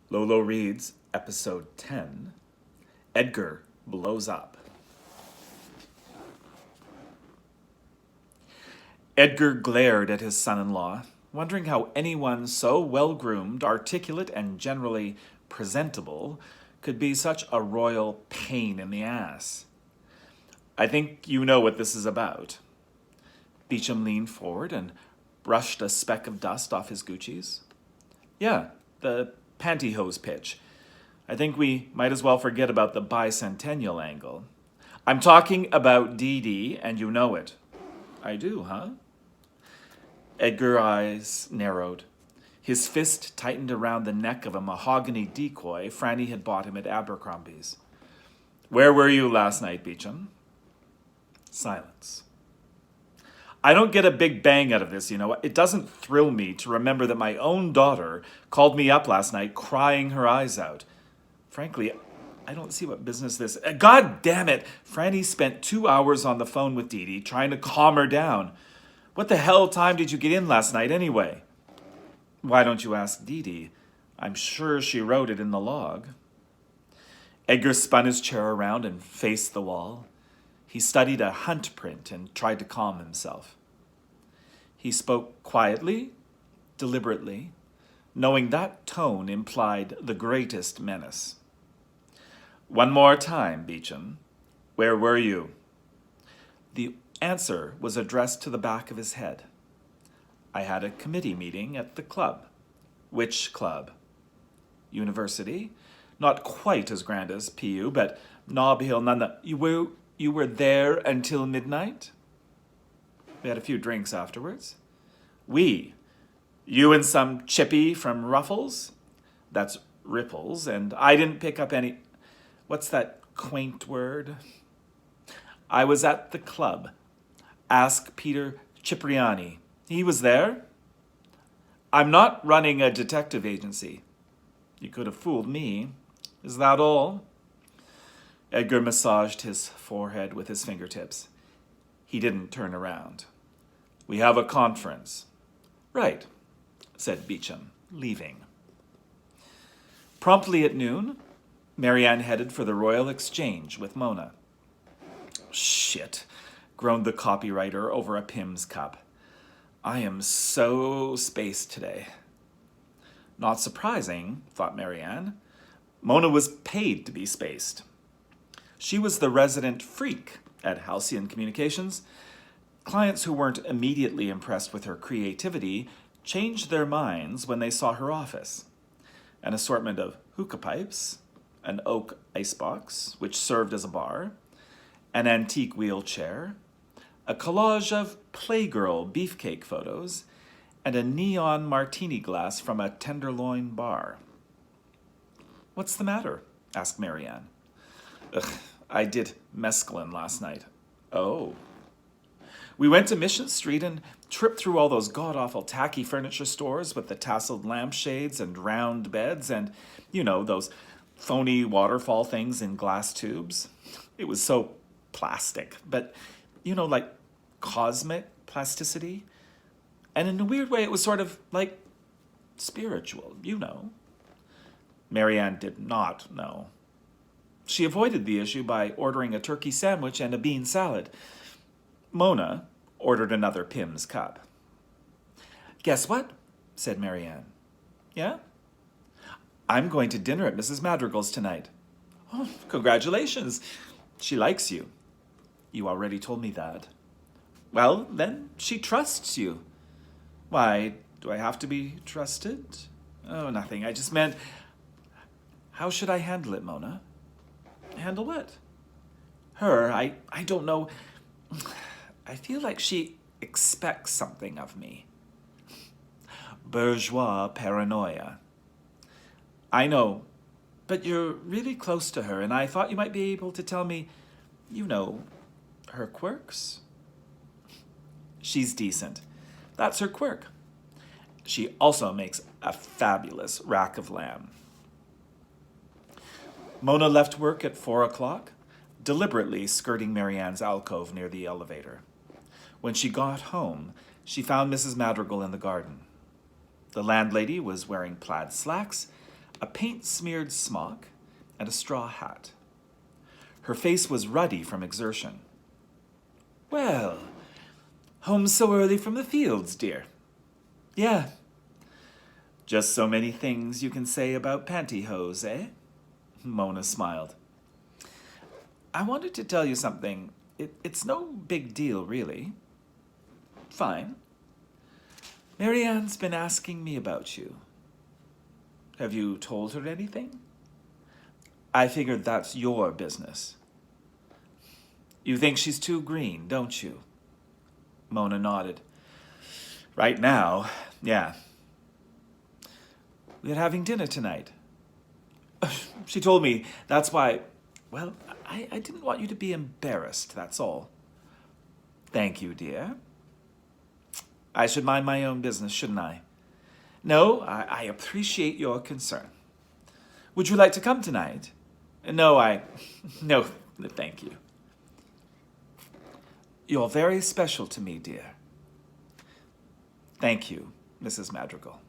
Lolo reads Episode 10, Edgar Blows Up. Edgar glared at his son-in-law, wondering how anyone so well-groomed, articulate, and generally presentable could be such a royal pain in the ass. I think you know what this is about. Beecham leaned forward and brushed a speck of dust off his Gucci's. Yeah, the pantyhose pitch. I think we might as well forget about the bicentennial angle. I'm talking about Dee Dee, and you know it. I do, huh? Edgar's eyes narrowed. His fist tightened around the neck of a mahogany decoy Franny had bought him at Abercrombie's. Where were you last night, Beecham? Silence. I don't get a big bang out of this, you know. It doesn't thrill me to remember that my own daughter called me up last night crying her eyes out. Frankly, I don't see what business this... God damn it! Franny spent 2 hours on the phone with Dee Dee trying to calm her down. What the hell time did you get in last night anyway? Why don't you ask Dee Dee? I'm sure she wrote it in the log. Edgar spun his chair around and faced the wall. He studied a hunt print and tried to calm himself. He spoke quietly, deliberately, knowing that tone implied the greatest menace. One more time, Beecham. Where were you? The answer was addressed to the back of his head. I had a committee meeting at the club. Which club? University. Not quite as grand as PU, but Nob Hill none the... You were there until midnight? We had a few drinks afterwards. We? You and some chippy from Ruffles? That's Ripples, and I didn't pick up any... What's that quaint word? I was at the club. Ask Peter Cipriani. He was there. I'm not running a detective agency. You could have fooled me. Is that all? Edgar massaged his forehead with his fingertips. He didn't turn around. We have a conference. Right, said Beecham, leaving. Promptly at noon, Marianne headed for the Royal Exchange with Mona. Shit, groaned the copywriter over a Pim's cup. I am so spaced today. Not surprising, thought Marianne. Mona was paid to be spaced. She was the resident freak at Halcyon Communications. Clients who weren't immediately impressed with her creativity changed their minds when they saw her office. An assortment of hookah pipes, an oak icebox, which served as a bar, an antique wheelchair, a collage of Playgirl beefcake photos, and a neon martini glass from a Tenderloin bar. What's the matter? Asked Marianne. Ugh, I did mescaline last night. Oh. We went to Mission Street and tripped through all those god-awful tacky furniture stores with the tasseled lampshades and round beds and, you know, those phony waterfall things in glass tubes. It was so plastic, but, you know, like cosmic plasticity. And in a weird way, it was sort of like spiritual, you know. Marianne did not know. She avoided the issue by ordering a turkey sandwich and a bean salad. Mona ordered another Pim's cup. Guess what? Said Marianne. Yeah? I'm going to dinner at Mrs. Madrigal's tonight. Oh, congratulations. She likes you. You already told me that. Well, then she trusts you. Why, do I have to be trusted? Oh, nothing. I just meant, how should I handle it, Mona? Handle what? Her, I don't know. I feel like she expects something of me. Bourgeois paranoia. I know, but you're really close to her, and I thought you might be able to tell me, you know, her quirks. She's decent. That's her quirk. She also makes a fabulous rack of lamb. Mona left work at 4 o'clock, deliberately skirting Marianne's alcove near the elevator. When she got home, she found Mrs. Madrigal in the garden. The landlady was wearing plaid slacks, a paint-smeared smock, and a straw hat. Her face was ruddy from exertion. "Well, home so early from the fields, dear." "Yeah. Just so many things you can say about pantyhose, eh?" Mona smiled. "I wanted to tell you something. It's no big deal, really." "Fine. Marianne's been asking me about you. Have you told her anything?" "I figured that's your business." "You think she's too green, don't you?" Mona nodded. "Right now, yeah." "We're having dinner tonight." "She told me that's why. Well, I didn't want you to be embarrassed, that's all." "Thank you, dear." "I should mind my own business, shouldn't I?" "No, I appreciate your concern. Would you like to come tonight?" No, no, thank you." "You're very special to me, dear." "Thank you, Mrs. Madrigal."